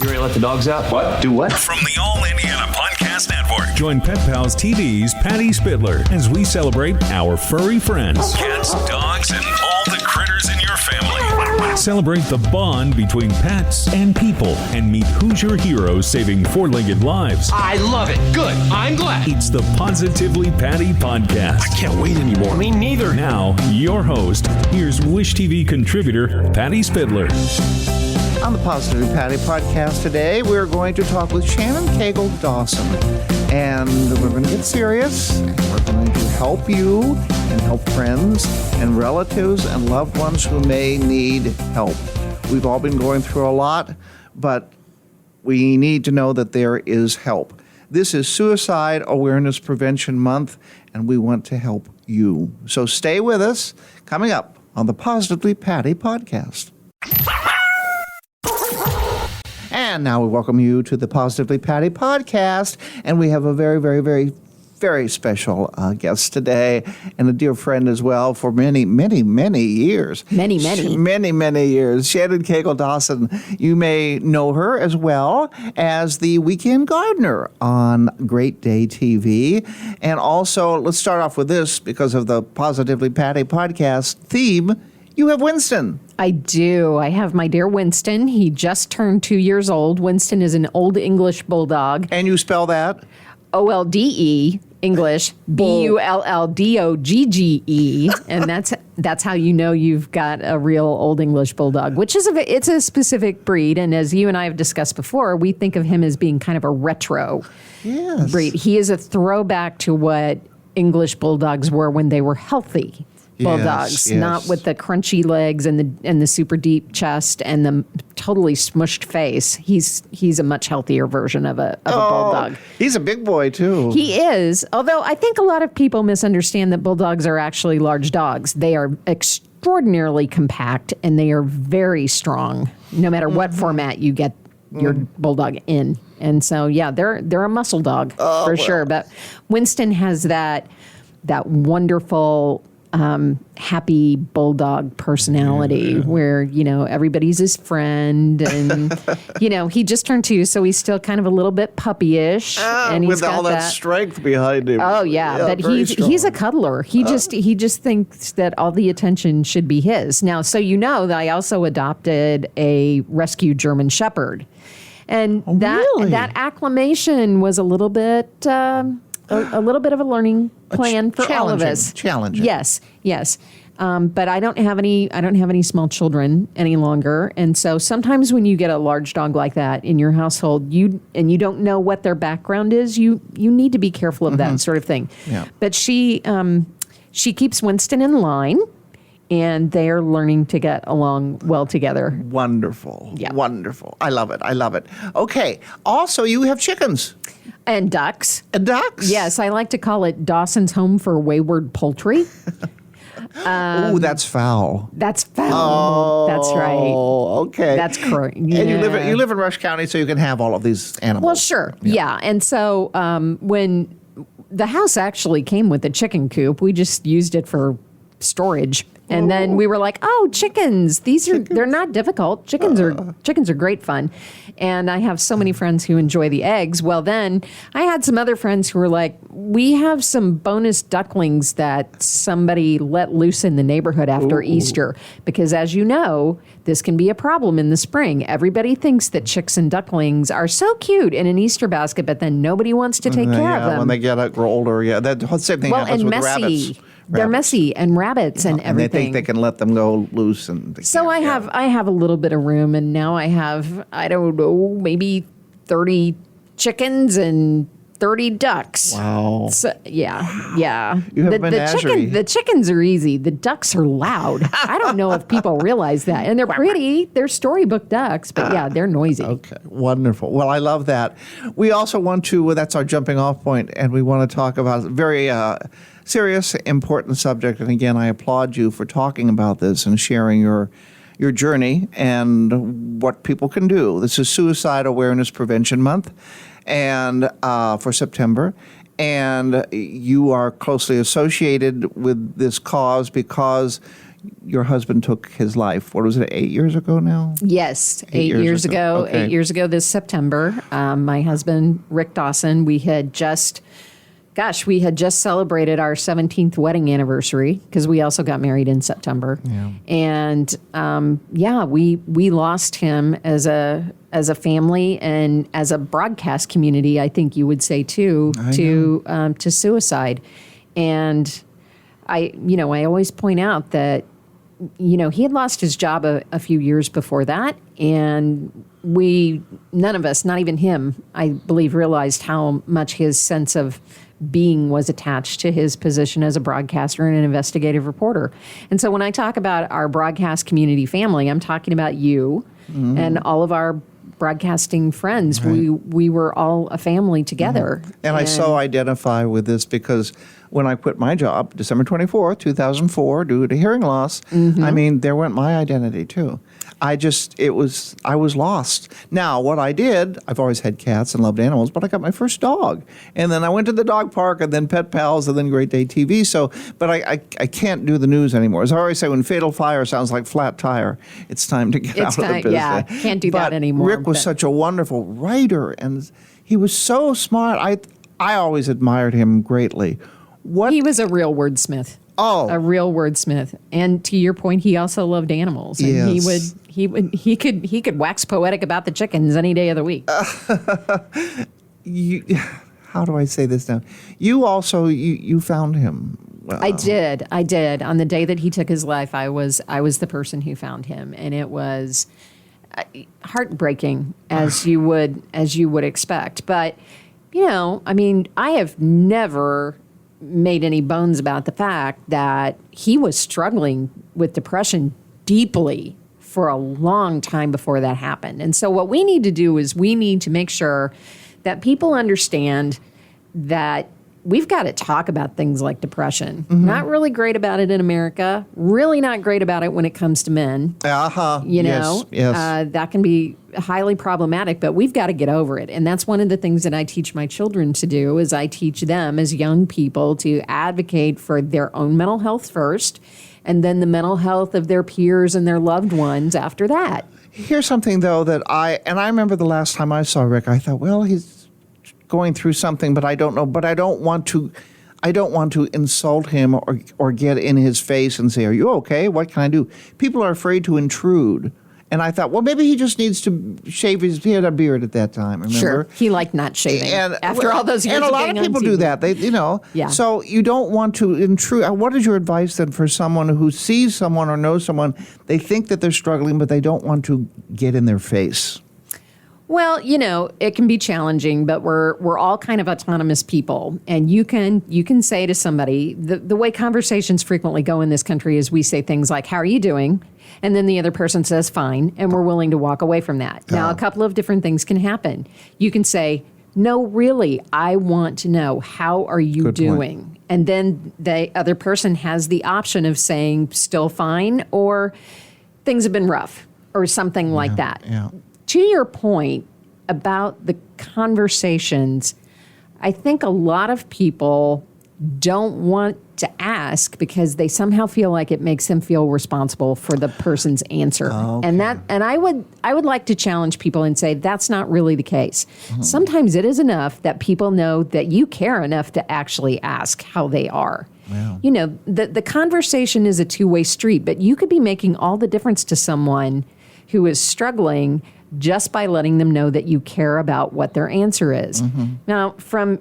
You ready to let the dogs out? What? Do what? From the All Indiana Podcast Network. Join Pet Pals TV's Patty Spitler as we celebrate our furry friends. Cats, dogs, and all the critters in your family. Celebrate the bond between pets and people and meet Hoosier heroes saving four-legged lives. I love it. Good. I'm glad. It's the Positively Patty podcast. I can't wait anymore. Me neither. Now, your host, here's Wish TV contributor Patty Spitler. On the Positively Patty podcast today, we're going to talk with Shannon Cagle Dawson. And we're going to get serious. And we're going to help you and help friends and relatives and loved ones who may need help. We've all been going through a lot, but we need to know that there is help. This is Suicide Awareness Prevention Month, and we want to help you. So stay with us. Coming up on the Positively Patty podcast. And now we welcome you to the Positively Patty podcast. And we have a very, very, very, very special guest today and a dear friend as well for many, many, many years. Many years. Shannon Cagle Dawson. You may know her as well as the Weekend Gardener on Great Day TV. And also, let's start off with this because of the Positively Patty podcast theme. You have Winston. I do. I have my dear Winston. He just turned 2 years old. Winston is an Old English Bulldog. And you spell that? OLDE, English, BULLDOGGE. And that's how you know you've got a real Old English Bulldog, which is it's a specific breed. And as you and I have discussed before, we think of him as being kind of a retro breed. He is a throwback to what English Bulldogs were when they were healthy. Bulldogs, yes. Not with the crunchy legs and the super deep chest and the totally smushed face. He's a much healthier version of a bulldog. He's a big boy too. He is, although I think a lot of people misunderstand that bulldogs are actually large dogs. They are extraordinarily compact and they are very strong, no matter what format you get your bulldog in. And so, yeah, they're a muscle dog for sure. But Winston has that wonderful happy bulldog personality where, everybody's his friend and, he just turned 2, so he's still kind of a little bit puppyish. And he's with got all that strength behind him. Oh, yeah, but he's a cuddler. He just thinks that all the attention should be his. Now, so that I also adopted a rescue German Shepherd. And that acclimation was a little bit... a little bit of a learning plan for all of us. Challenging. Yes. But I don't have any small children any longer, and so sometimes when you get a large dog like that in your household, you don't know what their background is. You need to be careful of that sort of thing. Yeah. But she keeps Winston in line. And they're learning to get along well together. Wonderful. Yeah. Wonderful. I love it. Okay. Also, you have chickens. And ducks. Ducks? Yes, I like to call it Dawson's home for wayward poultry. That's foul. That's foul. That's right. Oh, okay. That's correct. Yeah. And you live in Rush County, so you can have all of these animals. Well, sure. Yeah. And so when the house actually came with a chicken coop, we just used it for storage. And then we were like, chickens. They're not difficult. Chickens are great fun. And I have so many friends who enjoy the eggs. Well, then I had some other friends who were like, we have some bonus ducklings that somebody let loose in the neighborhood after Easter. Because as you know, this can be a problem in the spring. Everybody thinks that chicks and ducklings are so cute in an Easter basket, but then nobody wants to take care of them. When they get older, that same thing happens with rabbits. They're messy and rabbits and everything. And they think they can let them go loose. So I have a little bit of room, and now I have, I don't know, maybe 30 chickens and 30 ducks. Wow. So, yeah. You have a menagerie. The chickens are easy. The ducks are loud. I don't know if people realize that. And they're pretty. They're storybook ducks, but yeah, they're noisy. Okay, wonderful. Well, I love that. We also want to, that's our jumping off point, and we want to talk about a very serious, important subject. And again, I applaud you for talking about this and sharing your journey and what people can do. This is Suicide Awareness Prevention Month, and for September. And you are closely associated with this cause because your husband took his life. What was it, 8 years ago now? Yes, 8 years ago. Okay. 8 years ago this September, my husband, Rick Dawson, we had just celebrated our 17th wedding anniversary because we also got married in September. Yeah. And we lost him as a family and as a broadcast community, I think you would say too, to suicide. And I always point out that, he had lost his job a few years before that. And none of us, not even him, I believe, realized how much his sense of being was attached to his position as a broadcaster and an investigative reporter. And so when I talk about our broadcast community family, I'm talking about you and all of our broadcasting friends. Right. We were all a family together. And I so identify with this because when I quit my job, December 24th, 2004, due to hearing loss, I mean, there went my identity too. I was lost. Now, what I did, I've always had cats and loved animals, but I got my first dog. And then I went to the dog park and then Pet Pals and then Great Day TV. So, but I can't do the news anymore. As I always say, when fatal fire sounds like flat tire, it's time to get out of the business. Yeah, can't do that anymore. Rick was such a wonderful writer and he was so smart. I always admired him greatly. He was a real wordsmith. Oh, a real wordsmith. And to your point, he also loved animals. And yes. he could wax poetic about the chickens any day of the week. How do I say this now? You also you found him. I did. On the day that he took his life, I was the person who found him, and it was heartbreaking as you would expect. But I have never made any bones about the fact that he was struggling with depression deeply for a long time before that happened. And so what we need to do is we need to make sure that people understand that we've got to talk about things like depression. Not really great about it in America, really not great about it when it comes to men. Yes. That can be highly problematic, but we've got to get over it. And that's one of the things that I teach my children to do is I teach them as young people to advocate for their own mental health first, and then the mental health of their peers and their loved ones after that. Here's something, though, that I remember the last time I saw Rick, I thought, well, he's going through something, but I don't know. But I don't want to insult him or get in his face and say, "Are you okay? What can I do?" People are afraid to intrude. And I thought, well, maybe he just needs to shave he had a beard at that time, remember? Sure. He liked not shaving after all those years and a lot of of people do that. Yeah. So you don't want to intrude. What is your advice then for someone who sees someone or knows someone, they think that they're struggling, but they don't want to get in their face? Well, it can be challenging, but we're all kind of autonomous people. And you can say to somebody, the way conversations frequently go in this country is we say things like, "How are you doing?" And then the other person says, "Fine," and we're willing to walk away from that. Now, a couple of different things can happen. You can say, "No, really, I want to know, how are you Good doing?" point. And then the other person has the option of saying, "Still fine," or "Things have been rough," or something like that. Yeah. To your point about the conversations, I think a lot of people don't want to ask because they somehow feel like it makes them feel responsible for the person's answer. Okay. And I would like to challenge people and say that's not really the case. Sometimes it is enough that people know that you care enough to actually ask how they are. Wow. The conversation is a two-way street, but you could be making all the difference to someone who is struggling just by letting them know that you care about what their answer is. Now, from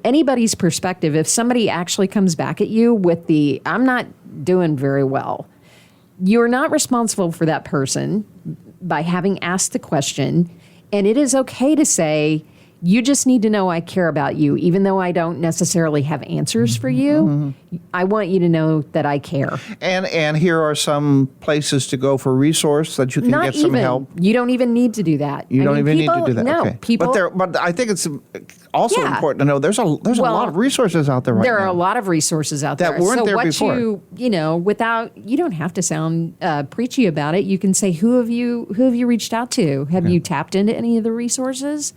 anybody's perspective, if somebody actually comes back at you with the, "I'm not doing very well," you're not responsible for that person by having asked the question. And it is okay to say, "You just need to know I care about you, even though I don't necessarily have answers for you. I want you to know that I care." And here are some places to go for resource that you can Not get some even. help. You don't even need to do that. You don't even need to do that. No, Okay. people. But I think it's also Yeah. important to know there's a lot of resources out there right now. There are a lot of resources out That there. weren't so there what before. you don't have to sound preachy about it. You can say, who have you reached out to? Have you tapped into any of the resources?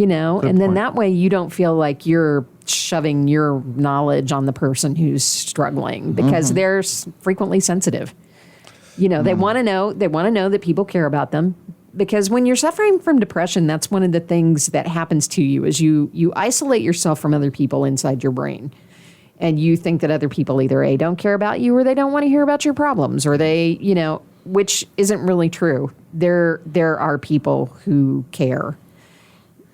and then point. that way you don't feel like you're shoving your knowledge on the person who's struggling because they're frequently sensitive. They want to know that people care about them. Because when you're suffering from depression, that's one of the things that happens to you is you isolate yourself from other people inside your brain. And you think that other people either A, don't care about you or they don't want to hear about your problems or they, which isn't really true. There are people who care.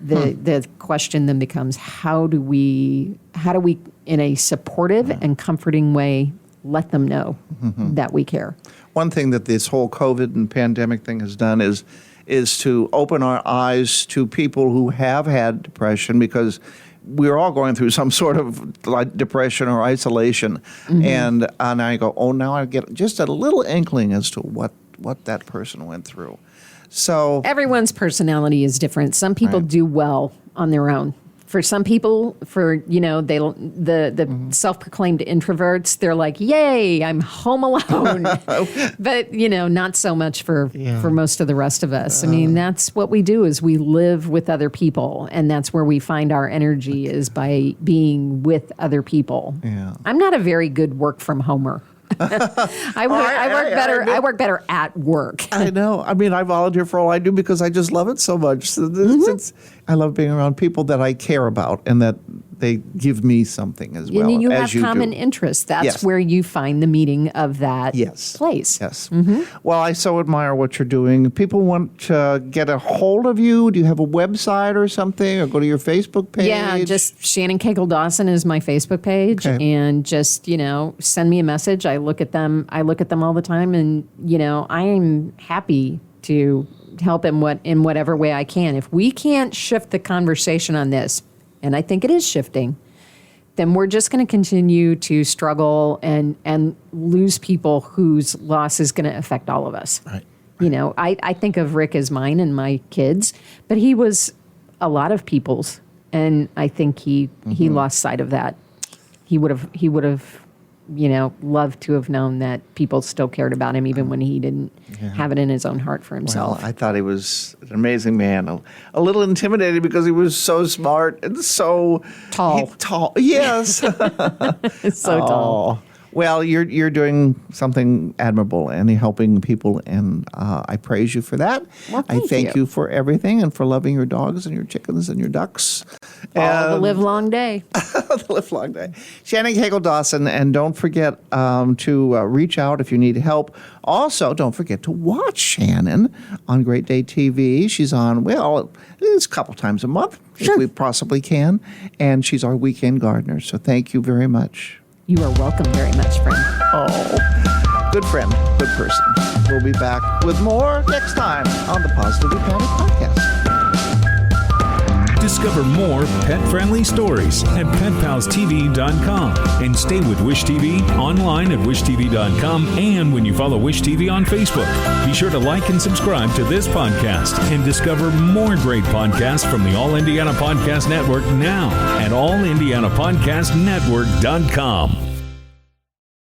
The question then becomes how do we in a supportive and comforting way let them know that we care. One thing that this whole COVID and pandemic thing has done is to open our eyes to people who have had depression because we're all going through some sort of like depression or isolation. And I go, now I get just a little inkling as to what that person went through. So everyone's personality is different. Some people do well on their own. For some people, the self-proclaimed introverts, they're like, "Yay, I'm home alone." But not so much for most of the rest of us. I mean, that's what we do is we live with other people, and that's where we find our energy is by being with other people. Yeah. I'm not a very good work from homer. I work better at work. I know. I mean, I volunteer for all I do because I just love it so much. So I love being around people that I care about and that they give me something as well. And you as have common interests. That's where you find the meeting of that place. Yes. Well, I so admire what you're doing. People want to get a hold of you. Do you have a website or something, or go to your Facebook page? Yeah, just Shannon Cagle Dawson is my Facebook page, and just send me a message. I look at them all the time, and I am happy to help in whatever way I can. If we can't shift the conversation on this, and I think it is shifting, then we're just going to continue to struggle and lose people whose loss is going to affect all of us. Right. I think of Rick as mine and my kids, but he was a lot of people's, and I think he lost sight of that. He would have loved to have known that people still cared about him even when he didn't have it in his own heart for himself. Well, I thought he was an amazing man. A little intimidated because he was so smart and so tall. Tall, yes. So tall. Well, you're doing something admirable and helping people, and I praise you for that. Well, I thank you for everything and for loving your dogs and your chickens and your ducks. All the live long day. The live long day. Shannon Cagle Dawson, and don't forget to reach out if you need help. Also, don't forget to watch Shannon on Great Day TV. She's on, it's a couple times a month, if we possibly can, and she's our weekend gardener. So thank you very much. You are welcome very much, friend. Oh, good friend, good person. We'll be back with more next time on the Positively Patty Podcast. Discover more pet-friendly stories at PetPalsTV.com and stay with Wish TV online at WishTV.com and when you follow Wish TV on Facebook. Be sure to like and subscribe to this podcast and discover more great podcasts from the All Indiana Podcast Network now at AllIndianaPodcastNetwork.com.